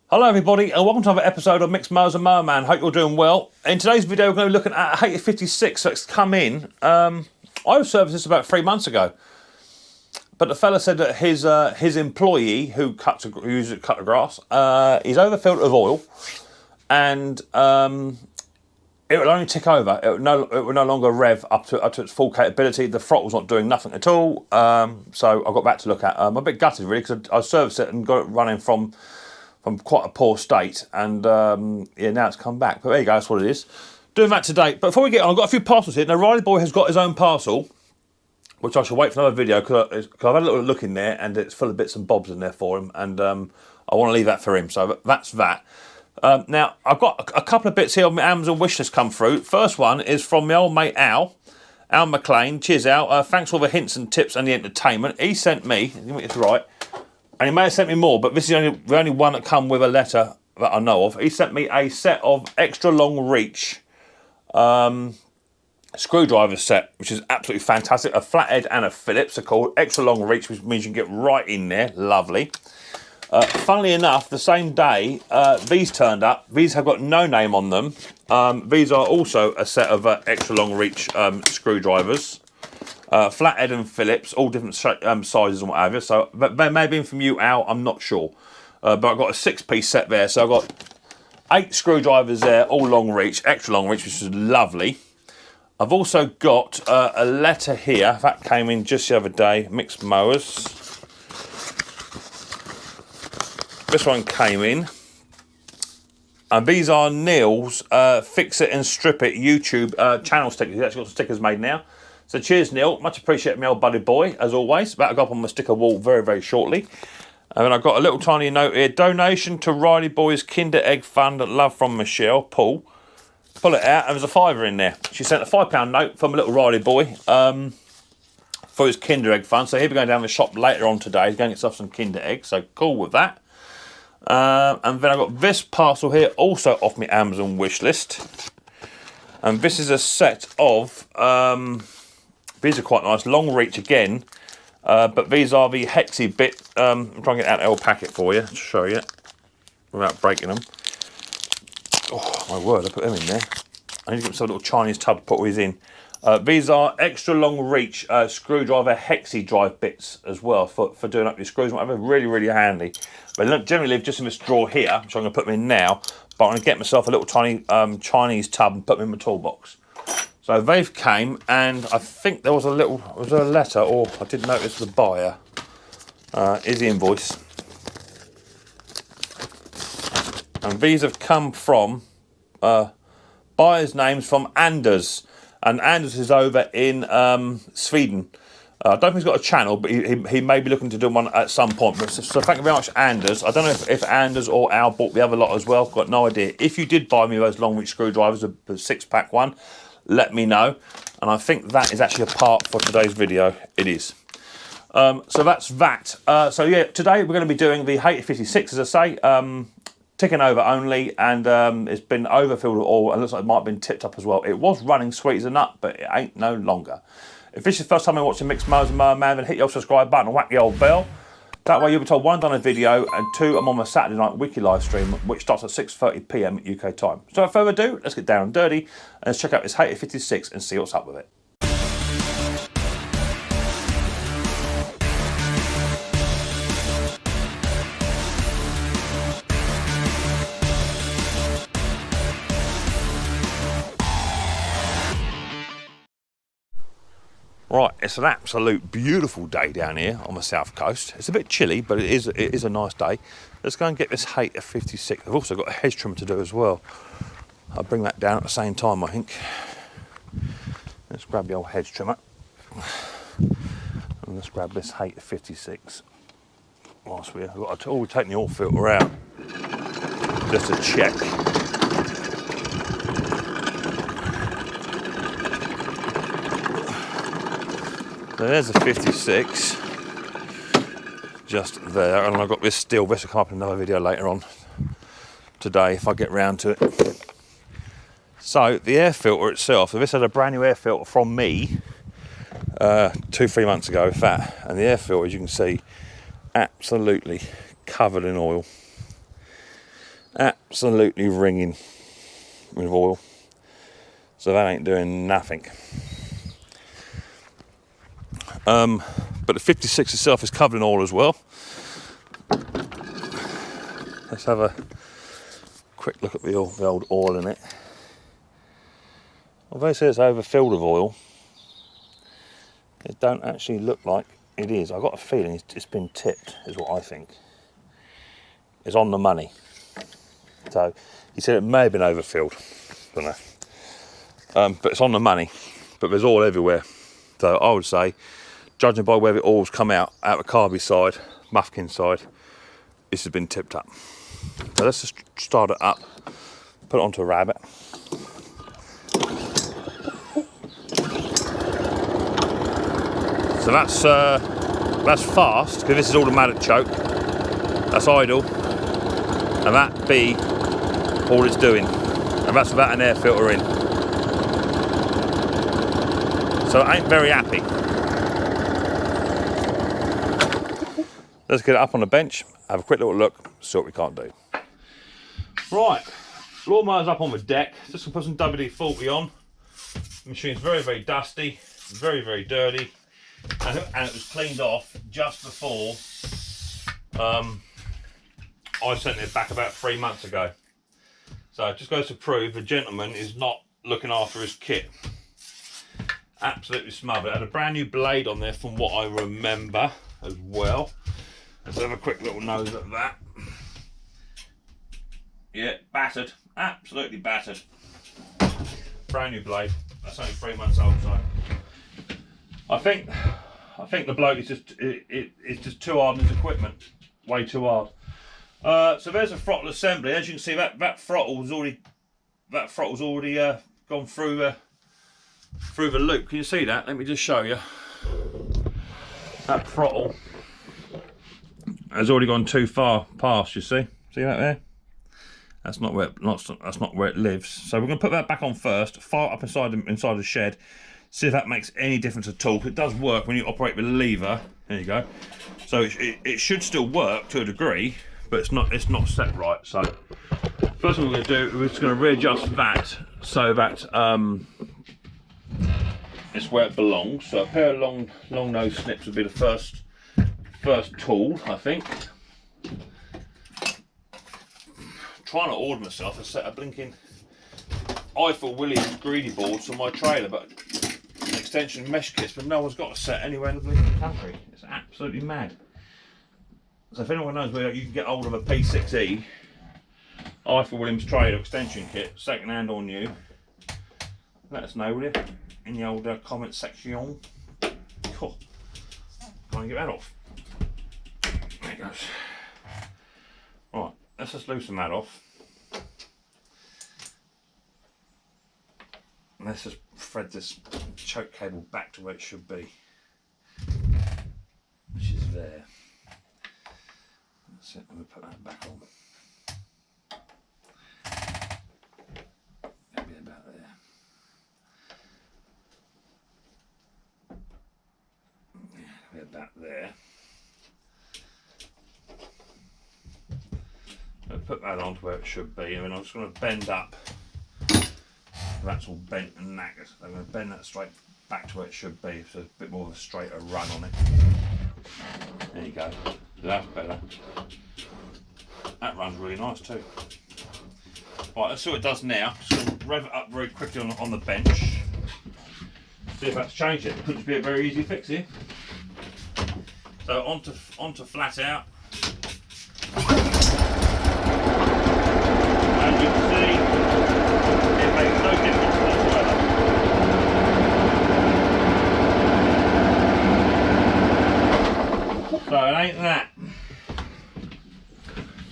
Hello everybody and welcome to another episode of Mixed Mowers and Mower Man. Hope you're doing well. In today's video we're going to be looking at a Hayter 56, so it's come in. I serviced this about 3 months ago. But the fella said that his employee who uses it to cut the grass, he's overfilled it with oil and it will only tick over. It will no longer rev up to its full capability. The throttle's not doing nothing at all. So I got back to look at. I'm a bit gutted really because I serviced it and got it running from quite a poor state, and yeah, now it's come back. But there you go, that's what it is. Doing that today. But before we get on, I've got a few parcels here. Now, Riley Boy has got his own parcel, which I shall wait for another video because I've had a little look in there and it's full of bits and bobs in there for him, and I want to leave that for him. So that's that. Now, I've got a couple of bits here on my Amazon wishlist come through. First one is from my old mate Al McLean. Cheers, Al. Thanks for all the hints and tips and the entertainment. He sent me, let me get this right, and he may have sent me more, but this is the only one that come with a letter that I know of. He sent me a set of extra long reach screwdriver set, which is absolutely fantastic. A flathead and a Phillips. They're called extra long reach, which means you can get right in there. Lovely. Funnily enough, the same day these turned up. These have got no name on them. These are also a set of extra long reach screwdrivers. Flathead and Phillips, all different sizes and what have you. So they may have been from you, Al, I'm not sure. But I've got a 6-piece set there. So I've got 8 screwdrivers there, all long reach, extra long reach, which is lovely. I've also got a letter here. That came in just the other day, Mixed Mowers. This one came in. And these are Neil's Fix It and Strip It YouTube channel stickers. He's actually got some stickers made now. So cheers, Neil. Much appreciated, my old buddy boy, as always. That'll go up on my sticker wall very, very shortly. And then I've got a little tiny note here. Donation to Riley Boy's Kinder Egg Fund. Love from Michelle. Pull it out. And there's a £5 in there. She sent a £5 note from a little Riley Boy for his Kinder Egg Fund. So he'll be going down to the shop later on today. He's going to get himself some Kinder Eggs. So cool with that. And then I've got this parcel here, also off my Amazon wish list. And this is a set of... these are quite nice, long reach again, but these are the hexy bit. I'm trying to get out the old packet for you to show you without breaking them. Oh my word, I put them in there. I need to get myself a little Chinese tub to put all these in. These are extra long reach screwdriver hexy drive bits as well for doing up your screws and whatever. Really, really handy. They generally live just in this drawer here, which I'm going to put them in now, but I'm going to get myself a little tiny Chinese tub and put them in my toolbox. So they've came, and I think there was a letter, or I did notice the buyer. Is the invoice. And these have come from buyer's names from Anders. And Anders is over in Sweden. I don't think he's got a channel, but he may be looking to do one at some point. So thank you very much, Anders. I don't know if Anders or Al bought the other lot as well. Got no idea. If you did buy me those long reach screwdrivers, the 6-pack one, let me know. And I think that is actually a part for today's video. It is. So that's that. So yeah, today we're going to be doing the Hayter 56, as I say. Ticking over only, and it's been overfilled with oil, and looks like it might have been tipped up as well. It was running sweet as a nut, but it ain't no longer. If this is the first time you're watching Mixed Mowers and Mower Man, then hit your subscribe button and whack the old bell. That way you'll be told, 1, done a video, and 2, I'm on my Saturday night wiki live stream, which starts at 6:30 PM UK time. So without further ado, let's get down and dirty, and let's check out this Hayter 56 and see what's up with it. Right, it's an absolute beautiful day down here on the south coast. It's a bit chilly, but it is a nice day. Let's go and get this Hayter 56. I've also got a hedge trimmer to do as well. I'll bring that down at the same time, I think. Let's grab the old hedge trimmer. And let's grab this Hayter 56. Whilst we've got to take the oil filter out, just to check. So there's a 56, just there, and I've got this steel. This will come up in another video later on today if I get round to it. So the air filter itself, so this had a brand new air filter from me 2-3 months ago, if that, and the air filter, as you can see, absolutely covered in oil. Absolutely ringing with oil. So that ain't doing nothing. But the 56 itself is covered in oil as well. Let's have a quick look at the old oil in it. Although it says it's overfilled with oil, it don't actually look like it is. I've got a feeling it's been tipped, is what I think. It's on the money. So he said it may have been overfilled. Don't know. But it's on the money. But there's oil everywhere. So I would say, judging by where the oil's come out the carby side, Mufkin side, this has been tipped up. So let's just start it up, put it onto a rabbit. So that's fast, because this is automatic choke. That's idle, and that be all it's doing. And that's without an air filter in. So I ain't very happy. Let's get it up on the bench, have a quick little look, see what we can't do. Right, lawnmower's up on the deck. Just gonna put some WD-40 on. The machine's very, very dusty, very, very dirty, and it was cleaned off just before I sent it back about 3 months ago. So it just goes to prove the gentleman is not looking after his kit. Absolutely smothered. It had a brand new blade on there from what I remember as well. Let's have a quick little nose at that. Yeah, battered, absolutely battered. Brand new blade. That's only 3 months old, so I think the bloke is it's just too hard on his equipment. Way too hard. So there's a throttle assembly. As you can see, that throttle's already gone through the loop. Can you see that? Let me just show you. That throttle has already gone too far past. You see that there? That's not where it lives. So we're going to put that back on first. Fire it up inside the shed. See if that makes any difference at all. It does work when you operate the lever. There you go. So it should still work to a degree, but it's not set right. So first thing we're going to do, we're just going to readjust that so that it's where it belongs. So a pair of long nose snips would be the first tool, I think. Trying to order myself a set of blinking Eiffel Williams greedy boards for my trailer, but extension mesh kits, but no one's got a set anywhere in the blinking country. It's absolutely mad. So if anyone knows where you can get hold of a P6E Eiffel Williams trailer extension kit, second hand or new, let us know, will you? In the old comment section. Cool. Can't get that off. There it goes. Right, let's just loosen that off. And let's just thread this choke cable back to where it should be, which is there. That's it, let me put that back on. Maybe about there. Yeah, maybe about there. I'll put that on to where it should be, and then I'm just going to bend up. That's all bent and knackered. I'm going to bend that straight back to where it should be, so a bit more of a straighter run on it. There you go. That's better. That runs really nice too. Right, let's see what it does now. Just going to rev it up very quickly on the bench. See if that's changed it. It could just be a very easy fix here. So onto flat out. As you can see, it makes no difference whatsoever. So it ain't that.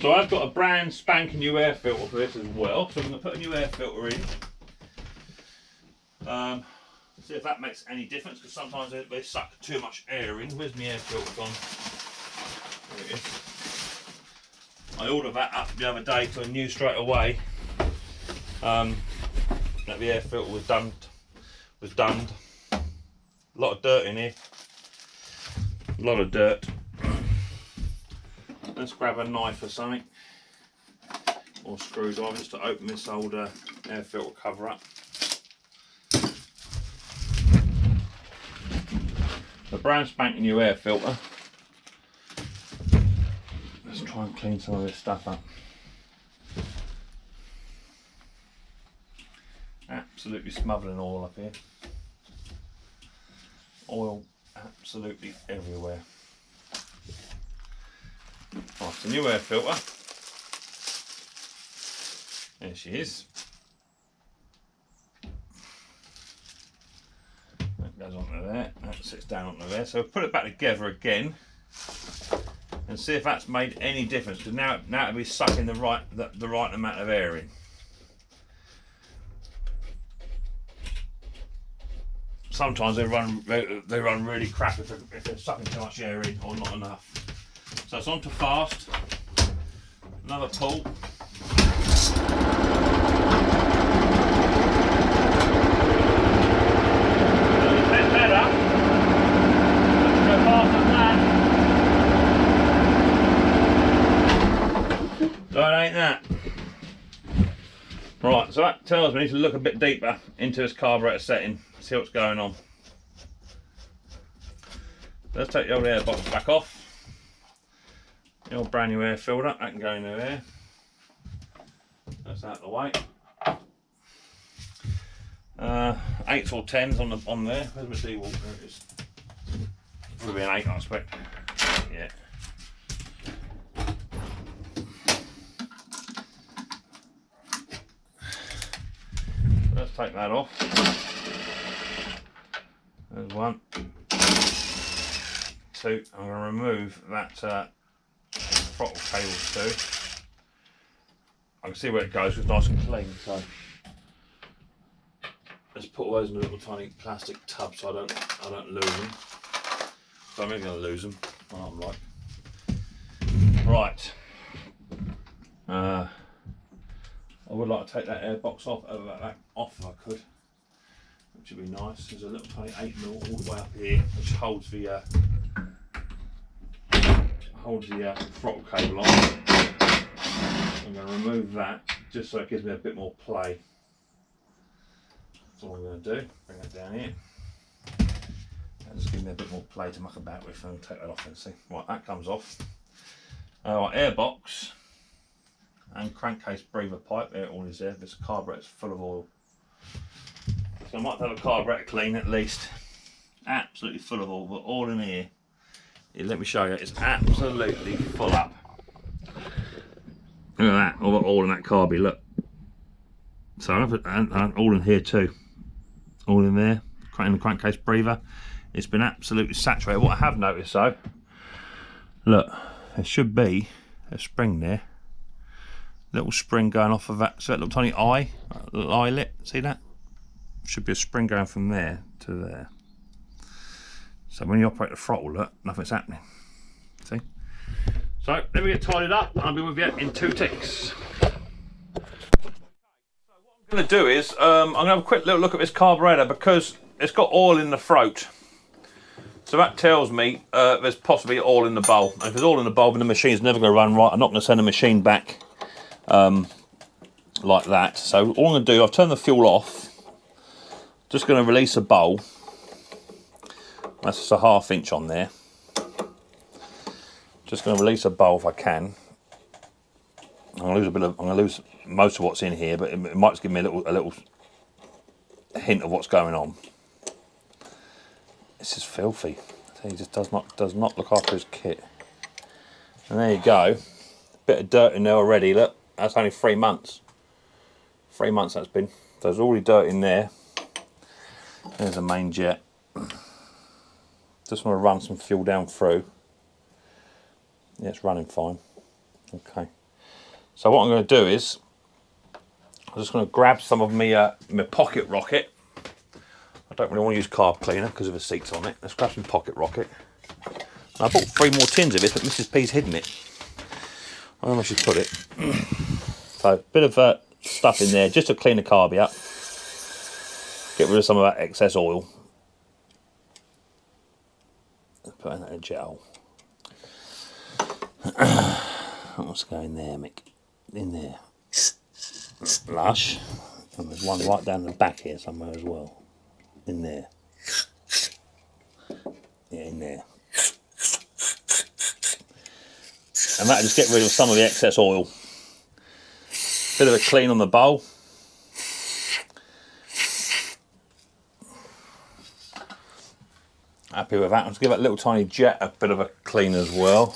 So I've got a brand spanking new air filter for this as well. So I'm going to put a new air filter in. See if that makes any difference, because sometimes they suck too much air in. Where's my air filter gone? There it is. I ordered that up the other day, so I knew straight away that the air filter was done. A lot of dirt in here. A lot of dirt. Let's grab a knife or something. or screwdriver just to open this old air filter cover up. The brand spanking new air filter. Let's try and clean some of this stuff up. Absolutely smothering oil up here. Oil absolutely everywhere. Right, it's a new air filter. There she is. That goes onto there, that sits down onto there. So we'll put it back together again and see if that's made any difference, because now it'll be sucking the right amount of air in. Sometimes they run really crap if they're sucking too much air in or not enough. So it's on to fast. Another pull. A bit better. Let's go faster than that. So it ain't that. Right, so that tells me to look a bit deeper into this carburetor setting, see what's going on. Let's take the old air box back off. The old brand new air filter, that can go into there. That's out of the way. 8s or 10s on there. Where's my D-wall? There it is. Probably an 8, I expect. Yeah. Let's take that off. There's 1. 2. I'm going to remove that throttle cable too. I can see where it goes, it's nice and clean. So let's put all those in a little tiny plastic tub so I don't lose them. So I'm only going to lose them. Well, I'm right. I would like to take that air box off if I could, which would be nice. There's a little tiny 8mm all the way up here, which holds the throttle cable on. I'm going to remove that just so it gives me a bit more play. That's all I'm going to do. Bring that down here. That just gives me a bit more play to muck about with, and take that off and see. Right, that comes off. Right, air box and crankcase breather pipe. There it all is there. This carburetor's full of oil. So I might have a carburetor clean at least. Absolutely full of oil, but all in here. Let me show you, it's absolutely full up. Look at that, all the oil in that carby, look. So and all in here too. All in there, in the crankcase breather. It's been absolutely saturated. What I have noticed though, look, there should be a spring there. Little spring going off of that, so that little tiny eye, little eyelet, see that? Should be a spring going from there to there. So when you operate the throttle, look, nothing's happening. See? So let me get tidied up and I'll be with you in 2 ticks. So what I'm going to do is, I'm going to have a quick little look at this carburetor because it's got oil in the throat. So that tells me there's possibly oil in the bowl. And if there's oil in the bowl, then the machine's never going to run right. I'm not going to send the machine back like that. So all I'm going to do, I've turned the fuel off. Just going to release a bowl. That's just a 1/2 inch on there. Just going to release a bowl if I can. I'm going to lose most of what's in here, but it might just give me a little hint of what's going on. This is filthy. He just does not look after his kit. And there you go. Bit of dirt in there already. Look, that's only 3 months. 3 months that's been. So there's already dirt in there. There's the main jet. Just want to run some fuel down through. Yeah, it's running fine. Okay. So what I'm going to do is, I'm just going to grab some of my pocket rocket. I don't really want to use carb cleaner because of the seats on it. Let's grab some pocket rocket. I bought 3 more tins of this, but Mrs. P's hidden it. I don't know where she put it. So a bit of stuff in there just to clean the carby up. Get rid of some of that excess oil. Put in that gel. What's going there, Mick? In there. Lush. And there's one right down the back here somewhere as well. In there. Yeah, in there. And that'll just get rid of some of the excess oil. Bit of a clean on the bowl. Happy with that. Let's give that little tiny jet a bit of a clean as well.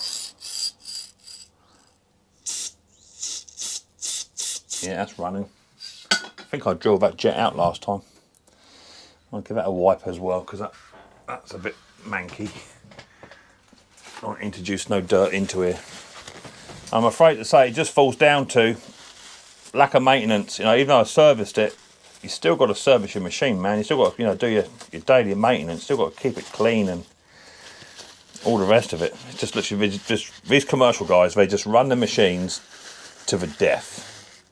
Yeah, that's running. I think I drilled that jet out last time. I'll give that a wipe as well because that's a bit manky. Don't introduce no dirt into here. I'm afraid to say it just falls down to lack of maintenance. You know, even though I serviced it, you still got to service your machine, man. You still got to, you know, do your daily maintenance. Still got to keep it clean and all the rest of it. It's just literally just these commercial guys. They just run the machines to the death,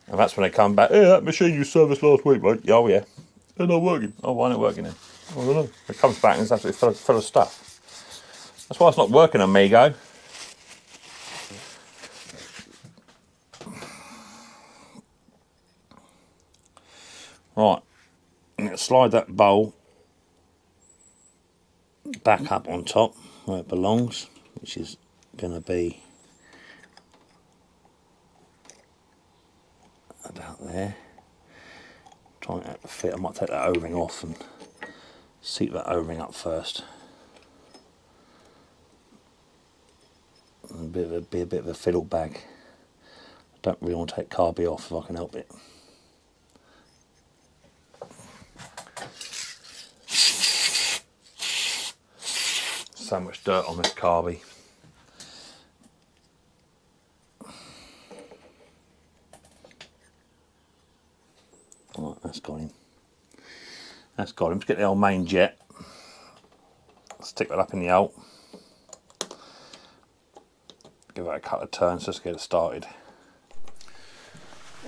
and that's when they come back. Hey, that machine you serviced last week, mate. Oh yeah, they're not working. Oh, why not working then? I don't know. It comes back and it's absolutely full of stuff. That's why it's not working, amigo. Right, I'm going to slide that bowl back up on top where it belongs, which is going to be about there. Trying to fit, I might take that O-ring off and seat that O-ring up first. And be a bit of a fiddle bag. I don't really want to take carby off if I can help it. So much dirt on this carby. Right, that's got him. That's got him. Let's get the old main jet. Stick that up in the out. Give that a couple of turns just to get it started.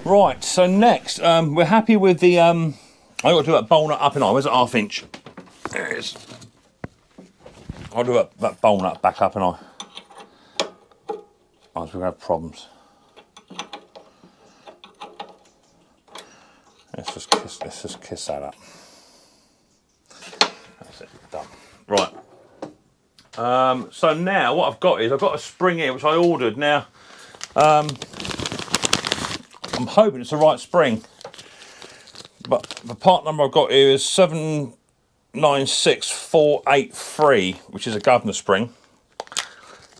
Right, so next, we're happy with the, I got to do that bowl nut up and on. Where's the 1/2 inch? There it is. I'll do that bowl nut back up and on. Otherwise we're going to have problems. Let's just kiss that up. That's it, done. Right. So now what I've got is I've got a spring here which I ordered. Now I'm hoping it's the right spring, but the part number I've got here is 796483, which is a governor spring.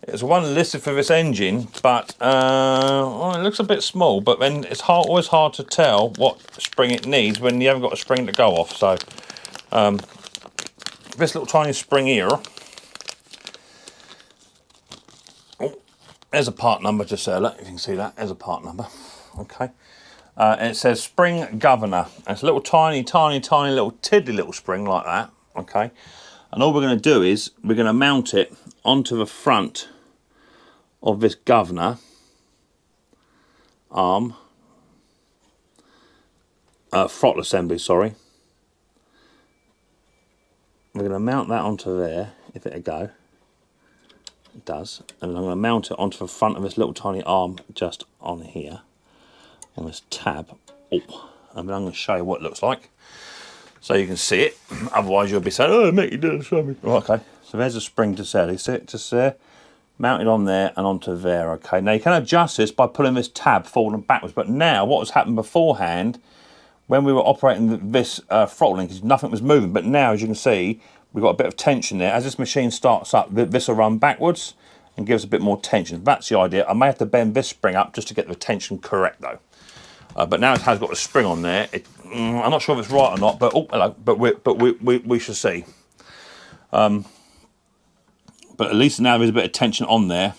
There's one listed for this engine, but well, it looks a bit small, but then it's always hard to tell what spring it needs when you haven't got a spring to go off. So this little tiny spring here, oh, there's a part number just there, look, if you can see that, there's a part number, okay. And it says spring governor, and it's a little tiny little tiddly little spring like that, okay. And all we're going to do is we're going to mount it onto the front of this governor arm, throttle assembly, sorry. We're going to mount that onto there, if it'll go. It does. And I'm going to mount it onto the front of this little tiny arm just on here, on this tab. Oh, and then I'm going to show you what it looks like, so you can see it. Otherwise you'll be saying, oh mate, you didn't show me. Right, okay, so there's a spring to there. You see it just there? Mounted on there and onto there, okay. Now you can adjust this by pulling this tab forward and backwards, but now what has happened beforehand, when we were operating this throttling, because nothing was moving, but now as you can see, we've got a bit of tension there. As this machine starts up, this will run backwards and gives a bit more tension. That's the idea. I may have to bend this spring up just to get the tension correct though. But now it has got a spring on there. I'm not sure if it's right or not, but oh hello, but we shall see. But at least now there's a bit of tension on there.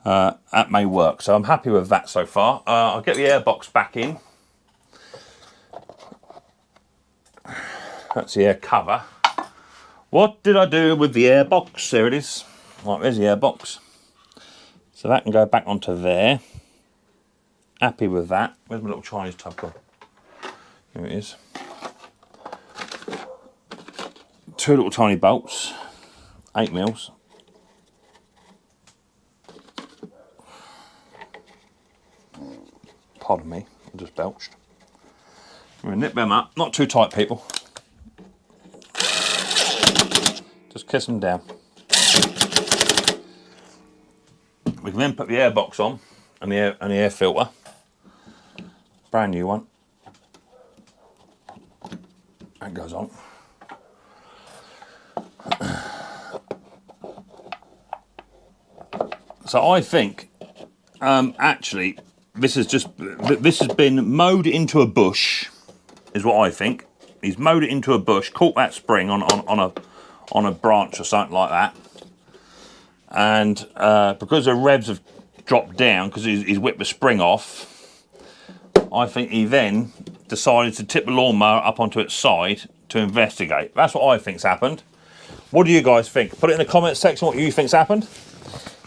That may work. So I'm happy with that so far. I'll get the air box back in. That's the air cover. What did I do with the air box? There it is. Right, there's the air box. So that can go back onto there. Happy with that. Where's my little Chinese tub gone? Here it is. 2 little tiny bolts. 8 mils. Pardon me, I just belched. I'm going to nip them up, not too tight, people. Just kiss them down. We can then put the air box on and the air filter. Brand new one. That goes on. So I think, actually, this has been mowed into a bush, is what I think. He's mowed it into a bush, caught that spring on a branch or something like that, and because the revs have dropped down because he's whipped the spring off, I think he then decided to tip the lawnmower up onto its side to investigate. That's what I think's happened. What do you guys think? Put it in the comments section what you think's happened.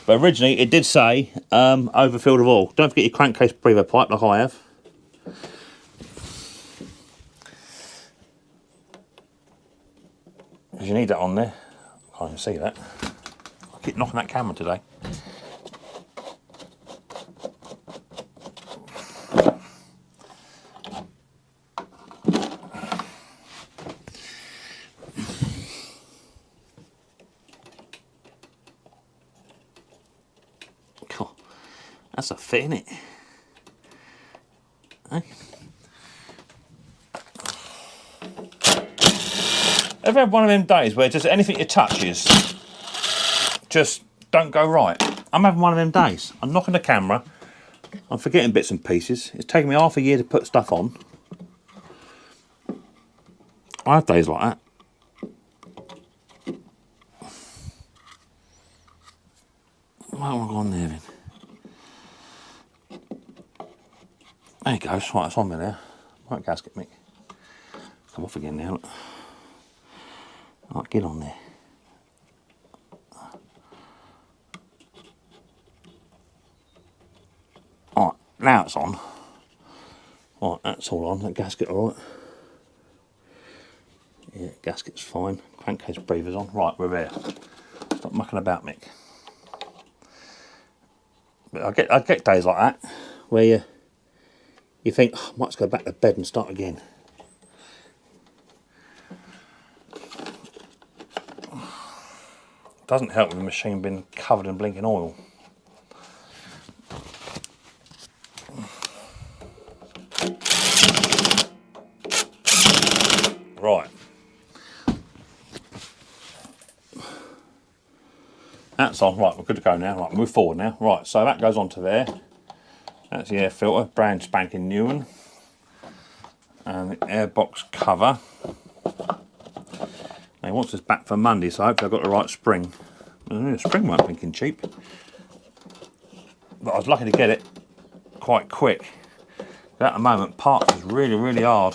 But originally it did say overfilled of oil. Don't forget your crankcase breather pipe like I have. Because you need that on there. I can't even see that. I keep knocking that camera today. Cool. That's a fit, isn't it? Hey? Ever had one of them days where just anything you touch is just don't go right? I'm having one of them days. I'm knocking the camera, I'm forgetting bits and pieces. It's taken me half a year to put stuff on. I have days like that. Why am I going there then? There you go, right, it's on me there. Right, gasket, Mick. Come off again now, look. Right, get on there. Alright, now it's on. Right, that's all on. That gasket alright. Yeah, gasket's fine. Crankcase breather's on. Right, we're there. Stop mucking about, Mick. But I get days like that where you think, oh, I might go back to bed and start again. Doesn't help with the machine being covered in blinking oil. Right. That's on. Right, we're good to go now. Right, move forward now. Right, so that goes onto there. That's the air filter, brand spanking new one. And the air box cover. Now he wants this back for Monday, so hopefully I've got the right spring. The spring weren't thinking cheap. But I was lucky to get it quite quick. At the moment, parts is really, really hard.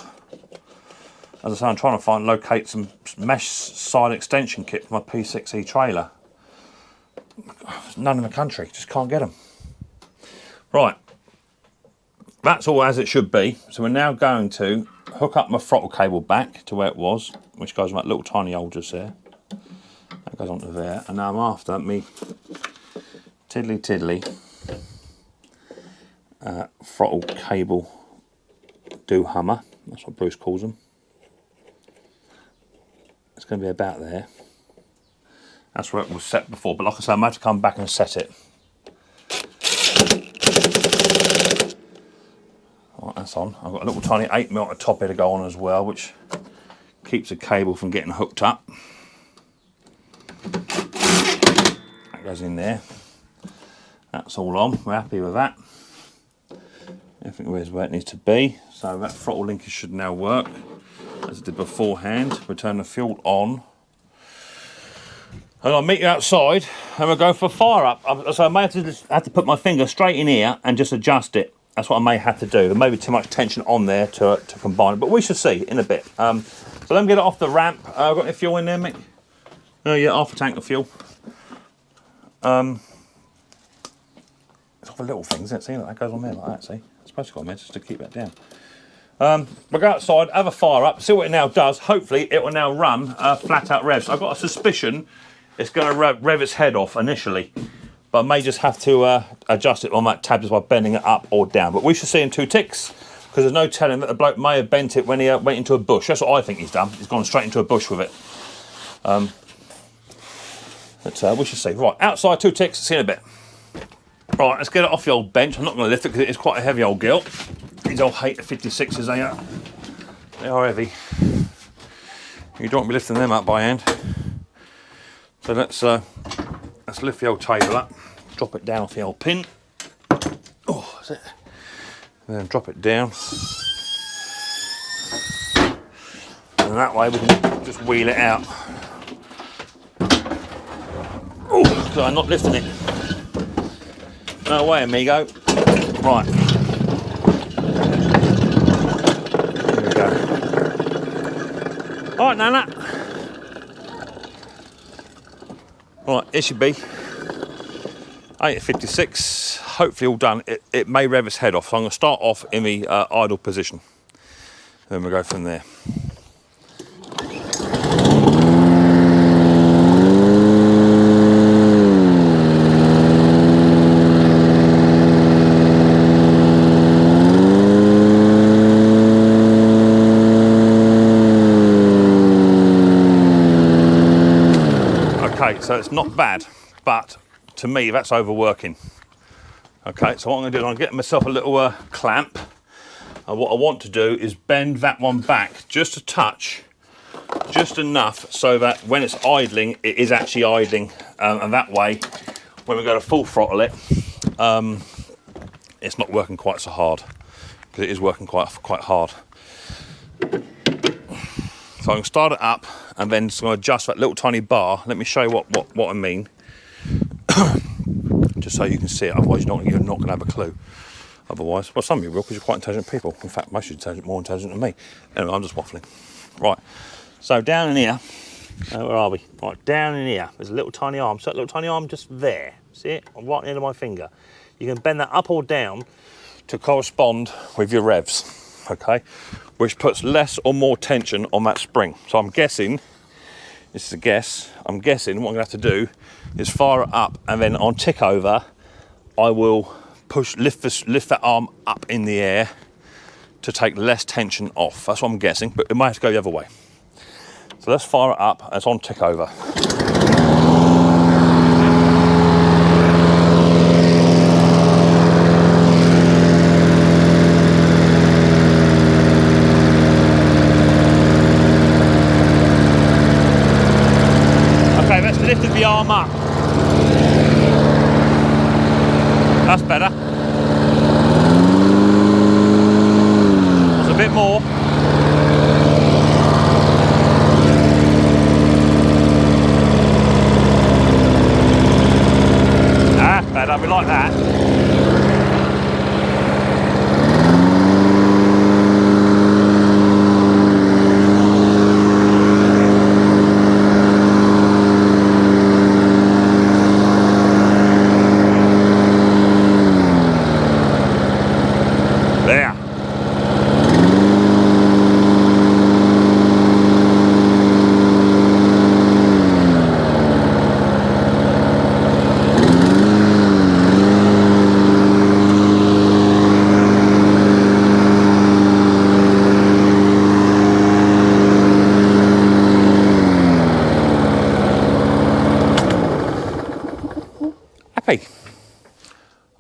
As I say, I'm trying to locate some mesh side extension kit for my P6E trailer. There's none in the country, just can't get them. Right, that's all as it should be. So we're now going to hook up my throttle cable back to where it was, which goes on that little tiny hole just there. That goes onto there, and now I'm after me tiddly throttle cable do hummer. That's what Bruce calls them. It's going to be about there. That's where it was set before, but like I said, I'm going to have to come back and set it. Right, that's on. I've got a little tiny 8mm top here to go on as well, which keeps the cable from getting hooked up. That goes in there. That's all on. We're happy with that. Everything is where it needs to be. So that throttle linkage should now work as it did beforehand. We turn the fuel on. And I'll meet you outside and we'll go for fire up. So I may have to put my finger straight in here and just adjust it. That's what I may have to do. There may be too much tension on there to combine it, but we shall see in a bit. So let me get it off the ramp. Got any fuel in there, Mick? Oh yeah, half a tank of fuel. It's all the little things, isn't it? See, that goes on there like that, see? It's supposed to go on there just to keep that down. We'll go outside, have a fire up, see what it now does. Hopefully it will now run flat out revs. I've got a suspicion it's going to rev its head off initially. but I may just have to adjust it on that tab just by bending it up or down. But we should see in 2 ticks, because there's no telling that the bloke may have bent it when he went into a bush. That's what I think he's done. He's gone straight into a bush with it. But we should see. Right, outside 2 ticks, see you in a bit. Right, let's get it off the old bench. I'm not going to lift it because it is quite a heavy old gill. These old Hayter 56s, they are heavy. You don't want to be lifting them up by hand. So let's lift the old table up, drop it down off the old pin. Oh, that's it. And then drop it down. And that way we can just wheel it out. Oh, so I'm not lifting it. No way, amigo. Right. There we go. All right, Nana. Right, it should be 8:56. Hopefully all done. It may rev its head off, so I'm going to start off in the idle position. Then we'll go from there. So it's not bad, but to me that's overworking. Okay, so what I'm going to do is I'm get myself a little clamp, and what I want to do is bend that one back just a touch, just enough so that when it's idling, it is actually idling, and that way when we go to full throttle it, it's not working quite so hard, because it is working quite hard. So I'm going to start it up and then just going to adjust that little tiny bar. Let me show you what I mean. Just so you can see it, otherwise you're not going to have a clue. Otherwise, well, some of you will, because you're quite intelligent people. In fact, most of you are more intelligent than me. Anyway, I'm just waffling. Right, so down in here, where are we? Right, down in here, there's a little tiny arm. So that little tiny arm just there, see it? Right at the end of my finger. You can bend that up or down to correspond with your revs, okay? Which puts less or more tension on that spring. So I'm guessing, this is a guess, I'm guessing what I'm going to have to do is fire it up, and then on tick over, I will lift that arm up in the air to take less tension off. That's what I'm guessing, but it might have to go the other way. So let's fire it up, and it's on tick over. Lifted the arm up. That's better. That's a bit more. That's better, we like that.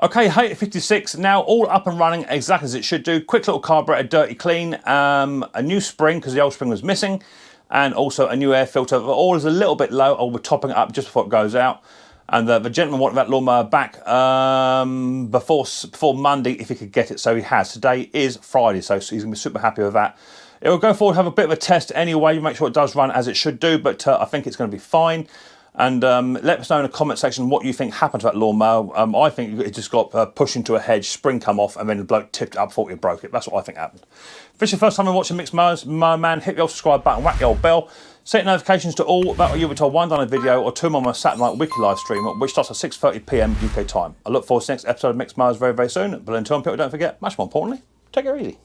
Okay, Hayter 56 now all up and running exactly as it should do. Quick little carburetor, dirty clean, a new spring because the old spring was missing, and also a new air filter. All is a little bit low. I'll be topping it up just before it goes out. And the gentleman wanted that lawnmower back before Monday if he could get it, so he has. Today is Friday, so he's going to be super happy with that. It will go forward, have a bit of a test anyway, make sure it does run as it should do, but I think it's going to be fine. And let us know in the comment section what you think happened to that lawnmower. I think it just got pushed into a hedge, spring come off, and then the bloke tipped it up, thought he broke it. That's what I think happened. If it's your first time watching Mixed Mowers, Mower Man, hit the old subscribe button, whack the old bell, set notifications to all about what you'll be told one done a video or two on my Saturday night weekly live stream, which starts at 6:30 PM UK time. I look forward to the next episode of Mixed Mowers very, very soon. But until then, people, don't forget, much more importantly, take it easy.